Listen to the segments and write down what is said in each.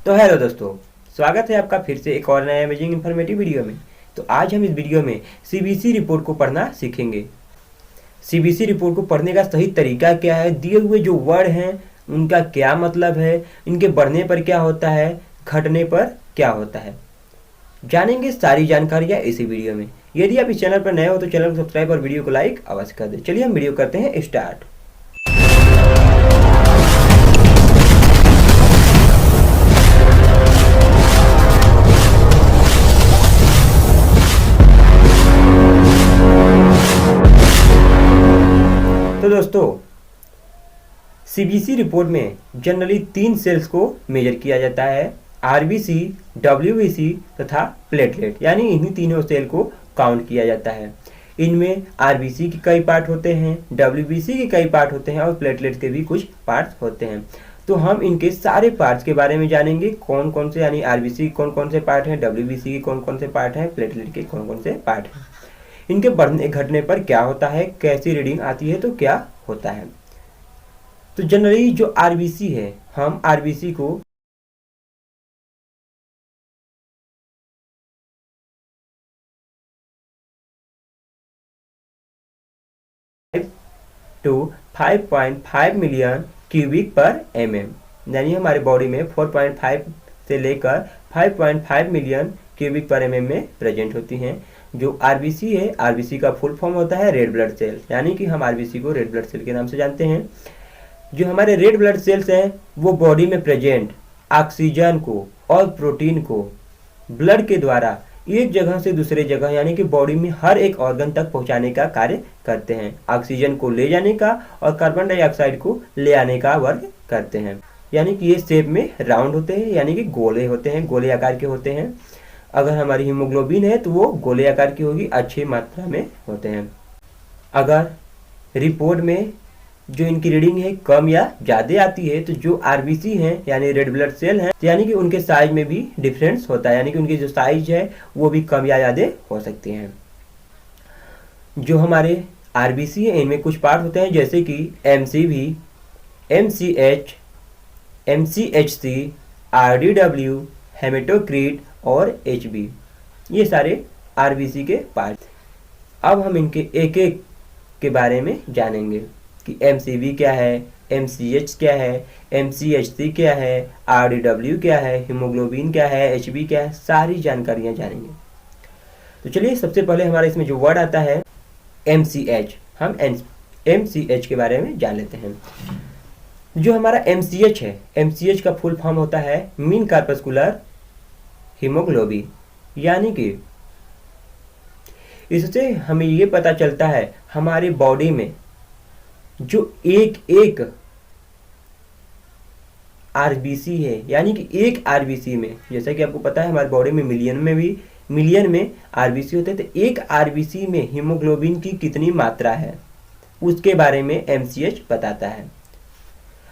तो हेलो दोस्तों, स्वागत है आपका फिर से एक और नया अमेजिंग इन्फॉर्मेटिव वीडियो में। तो आज हम इस वीडियो में सीबीसी रिपोर्ट को पढ़ना सीखेंगे। सीबीसी रिपोर्ट को पढ़ने का सही तरीका क्या है, दिए हुए जो वर्ड हैं उनका क्या मतलब है, इनके बढ़ने पर क्या होता है, घटने पर क्या होता है, जानेंगे सारी जानकारियाँ इसी वीडियो में। यदि आप इस चैनल पर नए हो तो चैनल को सब्सक्राइब और वीडियो को लाइक अवश्य कर दें। चलिए हम वीडियो करते हैं स्टार्ट। तो दोस्तों, सीबीसी रिपोर्ट में जनरली 3 सेल्स को मेजर किया जाता है, आरबीसी, डब्ल्यूबीसी तथा प्लेटलेट, यानी इन्हीं तीनों सेल को काउंट किया जाता है। इनमें आरबीसी के कई पार्ट होते हैं, डब्ल्यूबीसी के कई पार्ट होते हैं और प्लेटलेट के भी कुछ पार्ट्स होते हैं। तो हम इनके सारे पार्ट्स के बारे में जानेंगे, कौन कौन से, यानी आरबीसी के कौन कौन से पार्ट हैं, डब्ल्यूबीसी के कौन कौन से पार्ट हैं, प्लेटलेट के कौन कौन से पार्ट हैं, इनके बढ़ने घटने पर क्या होता है, कैसी रीडिंग आती है तो क्या होता है। तो जनरली जो आरबीसी है, हम आरबीसी को टू 5.5 मिलियन क्यूबिक पर एमएम, यानी हमारे बॉडी में 4.5 से लेकर 5.5 मिलियन क्यूबिक पर एमएम में प्रेजेंट होती हैं। जो आरबीसी है, आरबीसी का फुल फॉर्म होता है रेड ब्लड सेल, यानी कि हम आरबीसी को रेड ब्लड सेल के नाम से जानते हैं। जो हमारे रेड ब्लड सेल्स हैं वो बॉडी में प्रेजेंट ऑक्सीजन को और प्रोटीन को ब्लड के द्वारा एक जगह से दूसरे जगह, यानी कि बॉडी में हर एक ऑर्गन तक पहुंचाने का कार्य करते हैं। ऑक्सीजन को ले जाने का और कार्बन डाइऑक्साइड को ले आने का वर्क करते हैं। यानी कि ये शेप में राउंड होते हैं, यानी कि गोले होते हैं, गोले आकार के होते हैं। अगर हमारी हीमोग्लोबिन है तो वो गोले आकार की होगी, अच्छी मात्रा में होते हैं। अगर रिपोर्ट में जो इनकी रीडिंग है कम या ज़्यादा आती है तो जो आरबीसी हैं यानी रेड ब्लड सेल हैं, यानी कि उनके साइज में भी डिफरेंस होता है, यानी कि उनकी जो साइज है वो भी कम या ज़्यादा हो सकती हैं। जो हमारे आरबीसी है इनमें कुछ पार्ट होते हैं जैसे कि एमसीवी, एमसीएच, एमसीएचसी, आरडीडब्ल्यू, हेमेटोक्रीट और एचबी, ये सारे आरबीसी के पार्ट। अब हम इनके एक एक के बारे में जानेंगे कि एमसीवी क्या है, एमसीएच क्या है, एमसीएचसी क्या है, आरडीडब्ल्यू क्या है, हीमोग्लोबिन क्या है, एचबी क्या है, सारी जानकारियां जानेंगे। तो चलिए सबसे पहले हमारे इसमें जो वर्ड आता है एमसीएच, हम एमसीएच के बारे में जान लेते हैं। जो हमारा एमसीएच है, एमसीएच का फुल फॉर्म होता है मीन कार्पस्कुलर हीमोग्लोबिन, यानी कि इससे हमें ये पता चलता है हमारी बॉडी में जो एक एक आरबीसी है, यानी कि एक आरबीसी में, जैसा कि आपको पता है हमारी बॉडी में मिलियन में आरबीसी होते हैं, तो एक आरबीसी में हीमोग्लोबिन की कितनी मात्रा है उसके बारे में एमसीएच बताता है।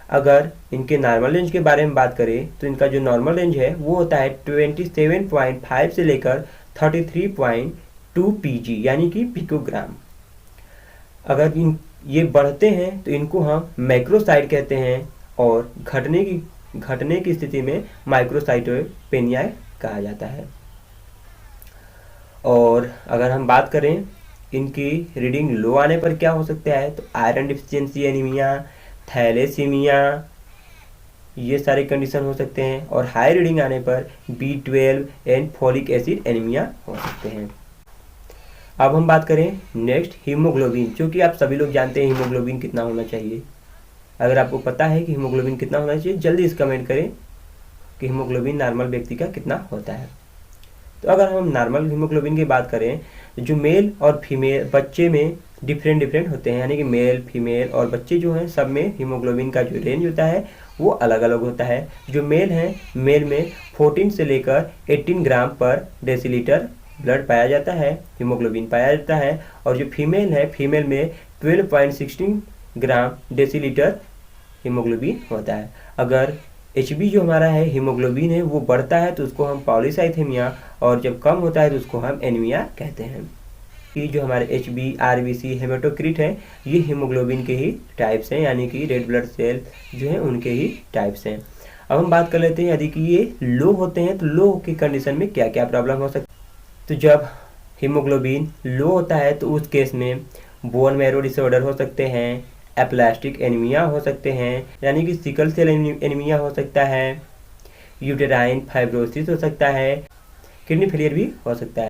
अगर इनके नॉर्मल रेंज के बारे में बात करें तो इनका जो नॉर्मल रेंज है वो होता है 27.5 से लेकर 33.2 पीजी, यानी कि पिकोग्राम। अगर ये बढ़ते हैं तो इनको हम मैक्रोसाइट कहते हैं और घटने की स्थिति में माइक्रोसाइटोपेनिया कहा जाता है। और अगर हम बात करें इनकी रीडिंग लो आने पर क्या हो सकता है, तो आयरन डिफिशियंसी एनीमिया, थैलेसीमिया, ये सारे कंडीशन हो सकते हैं। और हाई रीडिंग आने पर B12 and folic acid anaemia हो सकते हैं। अब हम बात करें नेक्स्ट हीमोग्लोबिन, क्योंकि आप सभी लोग जानते हैं हीमोग्लोबिन कितना होना चाहिए। अगर आपको पता है कि हीमोग्लोबिन कितना होना चाहिए, जल्दी इस कमेंट करें कि हीमोग्लोबिन नॉर्मल व्यक्ति का कितना होता है। तो अगर हम नॉर्मल हीमोग्लोबिन की बात करें तो जो मेल और फीमेल बच्चे में डिफरेंट होते हैं, यानी कि मेल, फीमेल और बच्चे जो हैं सब में हीमोग्लोबिन का जो रेंज होता है वो अलग अलग होता है। जो मेल हैं, मेल में 14 से लेकर 18 ग्राम पर डेसीलीटर ब्लड पाया जाता है, हीमोग्लोबिन पाया जाता है। और जो फीमेल है, फीमेल में 12.16 ग्राम डेसीलीटर हीमोग्लोबिन होता है। अगर एचबी जो हमारा है हीमोग्लोबिन है वो बढ़ता है तो उसको हम पॉलीसाइथेमिया, और जब कम होता है तो उसको हम एनीमिया कहते हैं। कि जो हमारे एचबी, आरबीसी, हेमेटोक्रिट हैं ये हीमोग्लोबिन के ही टाइप्स हैं, यानी कि रेड ब्लड सेल जो हैं उनके ही टाइप्स हैं। अब हम बात कर लेते हैं यदि कि ये लो होते हैं तो लो की कंडीशन में क्या क्या प्रॉब्लम हो सकती है। तो जब हीमोग्लोबिन लो होता है तो उस केस में बोन मैरो डिसऑर्डर हो सकते हैं, एप्लास्टिक एनीमिया हो सकते हैं यानी कि सिकल सेल एनीमिया हो सकता है, यूटेराइन फाइब्रोसिस हो सकता है, किडनी फेलियर भी हो सकता है।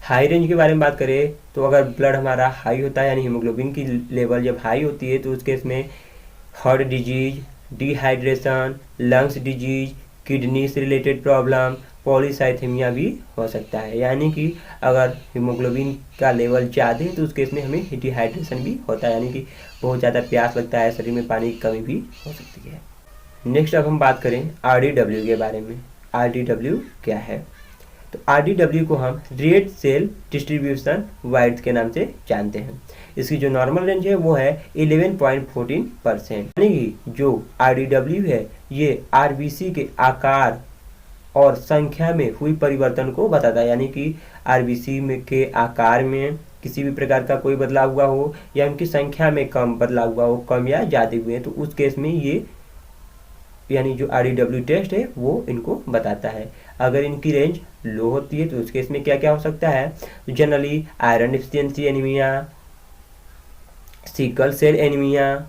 हाई रेंज के बारे में बात करें तो अगर ब्लड हमारा हाई होता है यानी हीमोग्लोबिन की लेवल जब हाई होती है तो उस केस में heart disease, dehydration, lungs disease, kidney से रिलेटेड प्रॉब्लम, पॉलीसाइथेमिया भी हो सकता है। यानी कि अगर हीमोग्लोबिन का लेवल ज़्यादा है तो उस केस में हमें डिहाइड्रेशन भी होता है यानी कि बहुत ज़्यादा प्यास लगता है, शरीर में पानी की कमी भी हो सकती है। नेक्स्ट अब हम बात करें RDW के बारे में। RDW क्या है? तो RDW को हम रेड सेल डिस्ट्रीब्यूशन वाइड्स के नाम से जानते हैं। इसकी जो नॉर्मल रेंज है वो है 11.14%। यानी कि जो RDW है ये RBC के आकार और संख्या में हुई परिवर्तन को बताता है। यानी कि RBC में के आकार में किसी भी प्रकार का कोई बदलाव हुआ हो या उनकी संख्या में कम बदलाव हुआ हो, कम या ज़्यादा हुए हैं, तो उस केस में ये यानी जो RDW टेस्ट है वो इनको बताता है। अगर इनकी रेंज लो होती है तो उस केस में क्या क्या हो सकता है? तो generally iron deficiency anaemia, sickle cell anaemia,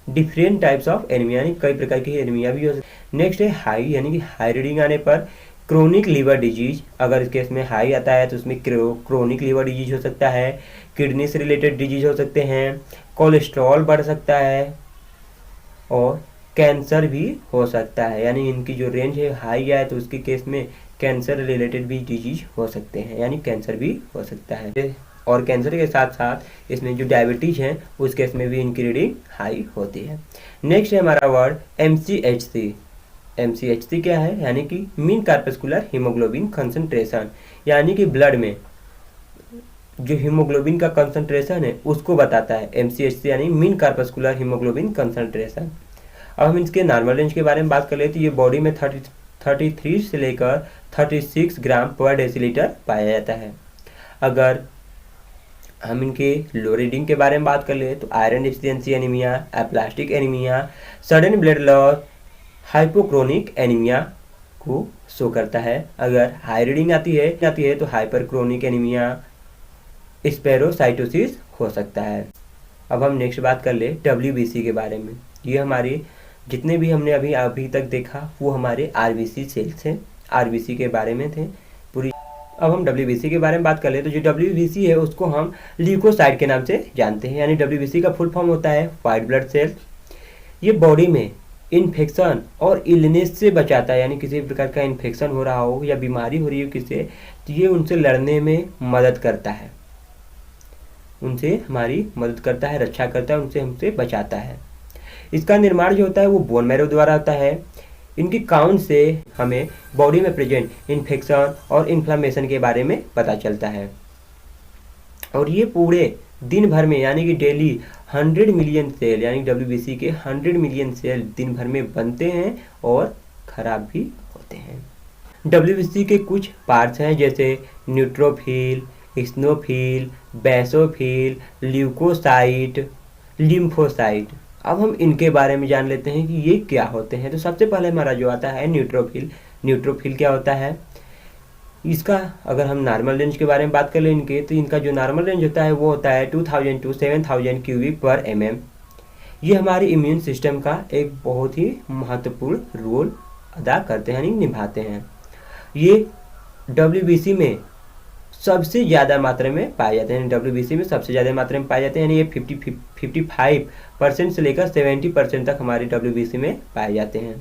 different types of anaemia यानी कई प्रकार की एनीमिया भी हो सकती है। नेक्स्ट है हाई यानी कि हाई रीडिंग आने पर क्रोनिक लीवर डिजीज, अगर इस केस में हाई आता है तो उसमें क्रोनिक लीवर डिजीज हो सकता है, किडनी से रिलेटेड डिजीज हो सकते हैं, कोलेस्ट्रॉल बढ़ सकता है और कैंसर भी हो सकता है। यानी इनकी जो रेंज है हाई आए तो उसके केस में कैंसर रिलेटेड भी डिजीज हो सकते हैं यानी कैंसर भी हो सकता है। और कैंसर के साथ साथ इसमें जो डायबिटीज है उस केस में भी इनकी रीडिंग हाई होती है। नेक्स्ट है हमारा वर्ड MCHC। MCHC क्या है? यानी कि मीन कार्पस्कुलर हीमोग्लोबिन कंसंट्रेशन, यानी कि ब्लड में जो हीमोग्लोबिन का कंसंट्रेशन है उसको बताता है। MCHC यानी मीन कार्पस्कुलर हीमोग्लोबिन कंसंट्रेशन। अब हम इसके नॉर्मल रेंज के बारे में बात कर लेते हैं। ये बॉडी में 33 से लेकर 36 ग्राम पर डेसीलीटर पाया जाता है। अगर हम इनके लो रीडिंग के बारे में बात कर ले तो iron deficiency anaemia, aplastic anaemia, sudden blood loss, hypochromic anaemia को शो करता है। अगर हाई रीडिंग आती है तो हाइपरक्रोनिक एनीमिया, स्पेरोसाइटोसिस हो सकता है। अब हम नेक्स्ट बात कर ले WBC के बारे में। ये हमारे जितने भी हमने अभी तक देखा वो हमारे RBC सेल्स हैं, RBC के बारे में थे पूरी। अब हम WBC के बारे में बात कर ले तो जो WBC है उसको हम ल्यूकोसाइट के नाम से जानते हैं। यानी WBC का फुल फॉर्म होता है वाइट ब्लड सेल। ये बॉडी में इन्फेक्शन और इलनेस से बचाता है, यानी किसी प्रकार का इन्फेक्शन हो रहा हो या बीमारी हो रही हो किसी तो ये उनसे लड़ने में मदद करता है, उनसे हमारी मदद करता है, रक्षा करता है, उनसे हमसे बचाता है। इसका निर्माण जो होता है वो बोन मैरो द्वारा होता है। इनकी काउंट से हमें बॉडी में प्रेजेंट इन्फेक्शन और इन्फ्लामेशन के बारे में पता चलता है। और ये पूरे दिन भर में यानी कि डेली 100 मिलियन सेल यानी WBC के 100 मिलियन सेल दिन भर में बनते हैं और खराब भी होते हैं। WBC के कुछ पार्ट्स हैं जैसे neutrophil, eosinophil, basophil, leucocyte, lymphocyte. अब हम इनके बारे में जान लेते हैं कि ये क्या होते हैं। तो सबसे पहले हमारा जो आता है न्यूट्रोफिल। न्यूट्रोफिल क्या होता है? इसका अगर हम नॉर्मल रेंज के बारे में बात कर लें इनके तो इनका जो नॉर्मल रेंज होता है वो होता है 2000 to 7000 क्यूबिक पर mm। ये हमारे इम्यून सिस्टम का एक बहुत ही महत्वपूर्ण रोल अदा करते हैं यानी निभाते हैं। ये WBC में सबसे ज़्यादा मात्रा में पाए जाते हैं। WBC में सबसे ज़्यादा मात्रा में पाए जाते हैं, यानी ये 55% से लेकर 70% तक हमारे WBC में पाए जाते हैं।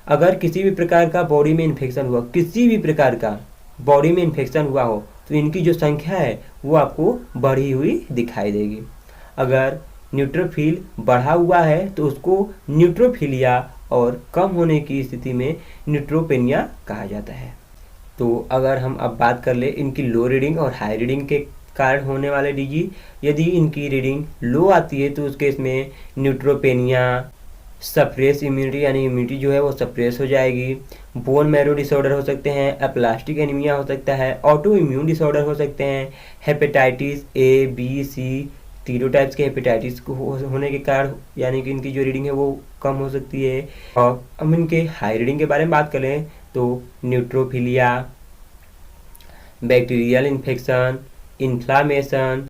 अगर किसी भी प्रकार का बॉडी में इन्फेक्शन हुआ, किसी भी प्रकार का बॉडी में इन्फेक्शन हुआ हो तो इनकी जो संख्या है वो आपको बढ़ी हुई दिखाई देगी। अगर न्यूट्रोफिल बढ़ा हुआ है तो उसको न्यूट्रोफिलिया और कम होने की स्थिति में न्यूट्रोपेनिया कहा जाता है। तो अगर हम अब बात कर ले इनकी लो रीडिंग और हाई रीडिंग के कारण होने वाले डिजीज, यदि इनकी रीडिंग लो आती है तो उसके इसमें न्यूट्रोपेनिया, सप्रेस इम्यूनिटी यानी इम्यूनिटी जो है वो सप्रेस हो जाएगी, बोन मैरो डिसऑर्डर हो सकते हैं, एप्लास्टिक एनीमिया हो सकता है, ऑटो इम्यून डिसऑर्डर हो सकते हैं, हेपेटाइटिस A, B, C, तीनों टाइप्स के हेपेटाइटिस को होने के कारण यानी कि इनकी जो रीडिंग है वो कम हो सकती है। और हम इनके हाई रीडिंग के बारे में बात करें तो न्यूट्रोफिलिया, bacterial infection, inflammation,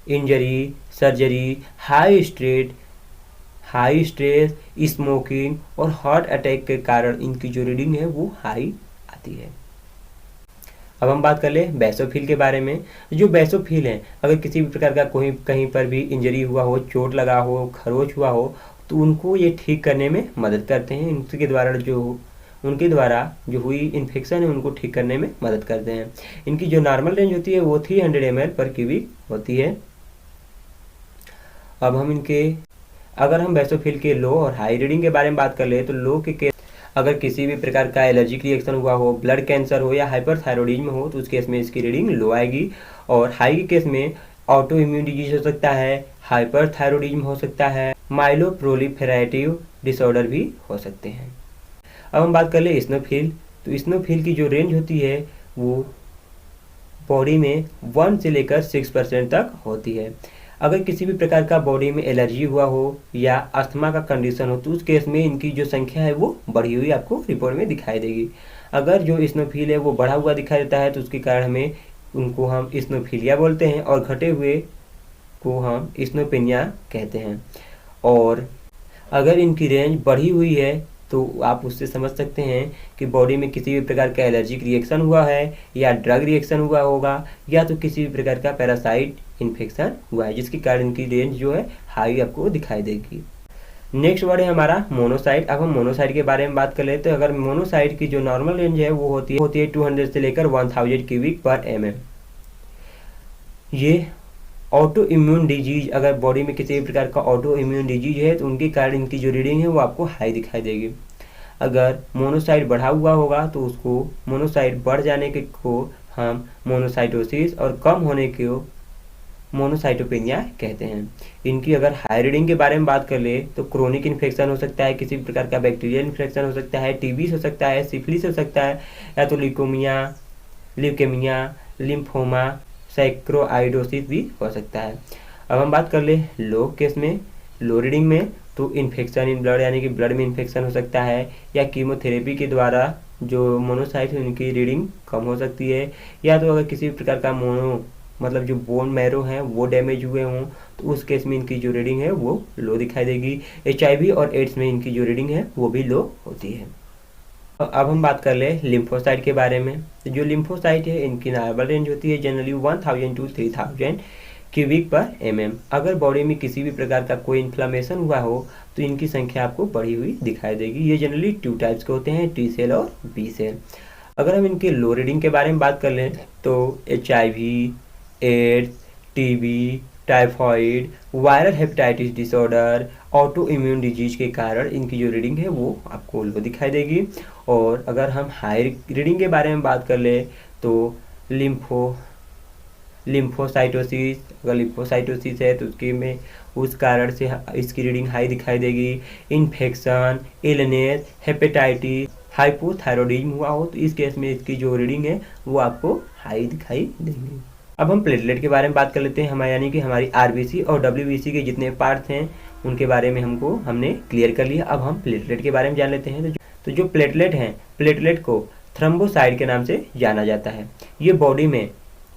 injury, surgery, high stress, smoking और हार्ट अटैक के कारण इनकी जो रीडिंग है वो हाई आती है। अब हम बात कर ले बेसोफिल के बारे में। जो बेसोफिल हैं, अगर किसी भी प्रकार का कोई कहीं पर भी इंजरी हुआ हो, चोट लगा हो, खरोच हुआ हो, तो उनको ये ठीक करने में मदद करते हैं। उनके द्वारा जो हुई इन्फेक्शन है उनको ठीक करने में मदद करते हैं। इनकी जो नॉर्मल रेंज होती है वो 300 ml पर क्यूबिक होती है। अब अगर हम बेसोफिल के लो और हाई रीडिंग के बारे में बात कर ले तो लो के केस अगर किसी भी प्रकार का एलर्जिक रिएक्शन हुआ हो, ब्लड कैंसर हो या हाइपरथायरॉयडिज्म हो तो उस केस में इसकी रीडिंग लो आएगी। और हाई के केस में ऑटो इम्यून डिजीज हो सकता है, हाइपरथायरॉयडिज्म हो सकता है, माइलोप्रोलिफेरेटिव डिसऑर्डर भी हो सकते हैं। अब हम बात कर ले स्नोफिल। तो स्नोफिल की जो रेंज होती है वो बॉडी में 1 से लेकर 6% तक होती है। अगर किसी भी प्रकार का बॉडी में एलर्जी हुआ हो या अस्थमा का कंडीशन हो तो उस केस में इनकी जो संख्या है वो बढ़ी हुई आपको रिपोर्ट में दिखाई देगी। अगर जो स्नोफिल है वो बढ़ा हुआ दिखाई देता है तो उसके कारण उनको हम स्नोफिलिया बोलते हैं और घटे हुए को हम स्नोपेनिया कहते हैं। और अगर इनकी रेंज बढ़ी हुई है तो आप उससे समझ सकते हैं कि बॉडी में किसी भी प्रकार का एलर्जिक रिएक्शन हुआ है या ड्रग रिएक्शन हुआ होगा या तो किसी भी प्रकार का पैरासाइट इन्फेक्शन हुआ है जिसके कारण इनकी रेंज जो है हाई आपको दिखाई देगी। नेक्स्ट वर्ड है हमारा मोनोसाइट। अब हम मोनोसाइट के बारे में बात कर लेते हैं। अगर मोनोसाइट की जो नॉर्मल रेंज है वो होती है 200 से लेकर 1000 क्यूबिक पर mm। ये ऑटो इम्यून डिजीज, अगर बॉडी में किसी भी प्रकार का ऑटो इम्यून डिजीज है तो उनके कारण इनकी जो रीडिंग है वो आपको हाई दिखाई देगी। अगर मोनोसाइट बढ़ा हुआ होगा तो उसको मोनोसाइट बढ़ जाने के को हम मोनोसाइटोसिस और कम होने को मोनोसाइटोपेनिया कहते हैं। इनकी अगर हाई रीडिंग के बारे में बात कर ले तो क्रोनिक इन्फेक्शन हो सकता है, किसी भी प्रकार का बैक्टीरियल इन्फेक्शन हो सकता है, टीबी हो सकता है, सिफिलिस हो सकता है या तो ल्यूकेमिया, लिम्फोमा, सैक्रोआइडोसिस भी हो सकता है। अब हम बात कर ले लो केस में, लो रीडिंग में तो इन्फेक्शन इन ब्लड यानी कि ब्लड में इन्फेक्शन हो सकता है या कीमोथेरेपी के द्वारा जो मोनोसाइट है उनकी रीडिंग कम हो सकती है या तो अगर किसी भी प्रकार का मतलब जो बोन मैरो हैं वो डैमेज हुए हों तो उस केस में इनकी जो रीडिंग है वो लो दिखाई देगी। HIV और एड्स में इनकी जो रीडिंग है वो भी लो होती है। अब हम बात कर ले लिम्फोसाइट के बारे में। तो जो लिम्फोसाइट है इनकी नॉर्मल रेंज होती है जनरली 1000 to 3000 क्यूबिक पर mm। अगर बॉडी में किसी भी प्रकार का कोई इन्फ्लामेशन हुआ हो तो इनकी संख्या आपको बढ़ी हुई दिखाई देगी। ये जनरली 2 टाइप्स के होते हैं, T सेल और B सेल। अगर हम इनके लो रीडिंग के बारे में बात कर लें तो HIV, AIDS, TB, typhoid, viral hepatitis disorder, autoimmune disease के कारण इनकी जो रीडिंग है वो आपको लो दिखाई देगी। और अगर हम हाई रीडिंग के बारे में बात कर ले तो लिम्फोसाइटोसिस, अगर लिम्फोसाइटोसिस है तो उस कारण से इसकी रीडिंग हाई दिखाई देगी। इन्फेक्शन, इलनेस, हेपेटाइटिस, हाइपोथायरॉयडिज्म हुआ हो तो इस केस में इसकी जो रीडिंग है वो आपको हाई दिखाई देंगी। अब हम प्लेटलेट के बारे में बात कर लेते हैं। यानी कि हमारी RBC और WBC के जितने पार्ट्स हैं उनके बारे में हमने क्लियर कर लिया। अब हम प्लेटलेट के बारे में जान लेते हैं। तो जो प्लेटलेट हैं, प्लेटलेट को थ्रोम्बोसाइट के नाम से जाना जाता है। ये बॉडी में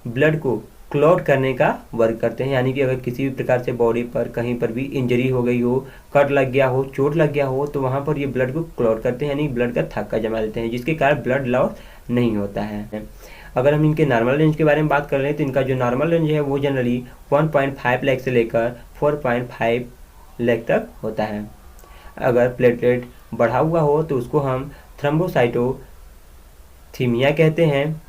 ब्लड को क्लॉट करने का वर्क करते हैं, यानी कि अगर किसी भी प्रकार से बॉडी पर कहीं पर भी इंजरी हो गई हो, कट लग गया हो, चोट लग गया हो तो वहाँ पर ये ब्लड को क्लॉट करते हैं, यानी ब्लड का थक्का जमा देते हैं जिसके कारण ब्लड लॉस नहीं होता है। अगर हम इनके नॉर्मल रेंज के बारे में बात कर रहे हैं तो इनका जो नॉर्मल रेंज है वो जनरली 1.5 लाख से लेकर 4.5 लाख तक होता है। अगर प्लेटलेट बढ़ा हुआ हो तो उसको हम थ्रोम्बोसाइटोथीमिया कहते हैं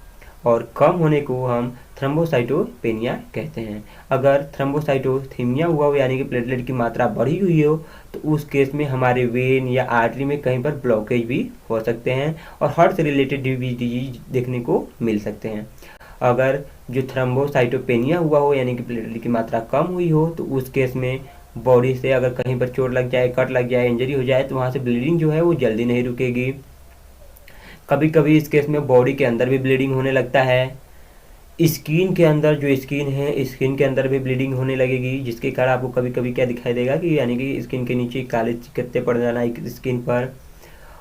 और कम होने को हम थ्रोम्बोसाइटोपेनिया कहते हैं। अगर थ्रोम्बोसाइटोथीमिया हुआ हो यानी कि प्लेटलेट की मात्रा बढ़ी हुई हो तो उस केस में हमारे वेन या आर्टरी में कहीं पर ब्लॉकेज भी हो सकते हैं और हार्ट से रिलेटेड डिजीज देखने को मिल सकते हैं। अगर जो थ्रोम्बोसाइटोपेनिया हुआ हो यानी कि प्लेटलेट की मात्रा कम हुई हो तो उस केस में बॉडी से अगर कहीं पर चोट लग जाए, कट लग जाए, इंजरी हो जाए तो वहाँ से ब्लीडिंग जो है वो जल्दी नहीं रुकेगी। कभी कभी इस केस में बॉडी के अंदर भी ब्लीडिंग होने लगता है स्किन के अंदर जो स्किन है, स्किन के अंदर भी ब्लीडिंग होने लगेगी, जिसके कारण आपको कभी कभी क्या दिखाई देगा कि यानी कि स्किन के नीचे काले चिकत्ते पड़ जाना स्किन पर।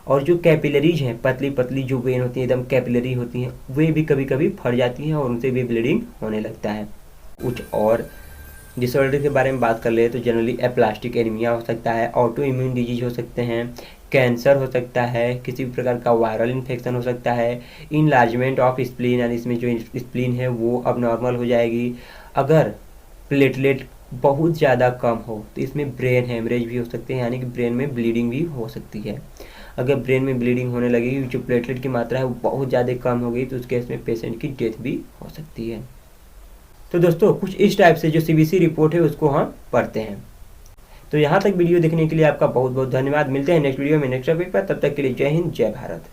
और जो कैपिलरीज हैं, पतली पतली जो वेन होती हैं एकदम कैपिलरी होती हैं, वे भी कभी कभी फट जाती हैं और उनसे भी ब्लीडिंग होने लगता है। कुछ और डिसऑर्डर के बारे में बात कर ले तो जनरली एप्लास्टिक एनीमिया हो सकता है, ऑटो इम्यून डिजीज हो सकते हैं, कैंसर हो सकता है, किसी भी प्रकार का वायरल इन्फेक्शन हो सकता है, इनलार्जमेंट ऑफ स्प्लीन, यानी इसमें जो स्प्लीन है वो अब नॉर्मल हो जाएगी। अगर प्लेटलेट बहुत ज़्यादा कम हो तो इसमें ब्रेन हेमरेज भी हो सकते हैं, यानी कि ब्रेन में ब्लीडिंग भी हो सकती है। अगर ब्रेन में ब्लीडिंग होने लगेगी, जो प्लेटलेट की मात्रा है वो बहुत ज़्यादा कम हो गई, तो उस केस में पेशेंट की डेथ भी हो सकती है। तो दोस्तों कुछ इस टाइप से जो सीबीसी रिपोर्ट है उसको हम पढ़ते हैं। तो यहाँ तक वीडियो देखने के लिए आपका बहुत बहुत धन्यवाद। मिलते हैं नेक्स्ट वीडियो में नेक्स्ट टॉपिक पर, तब तक के लिए जय हिंद जय भारत।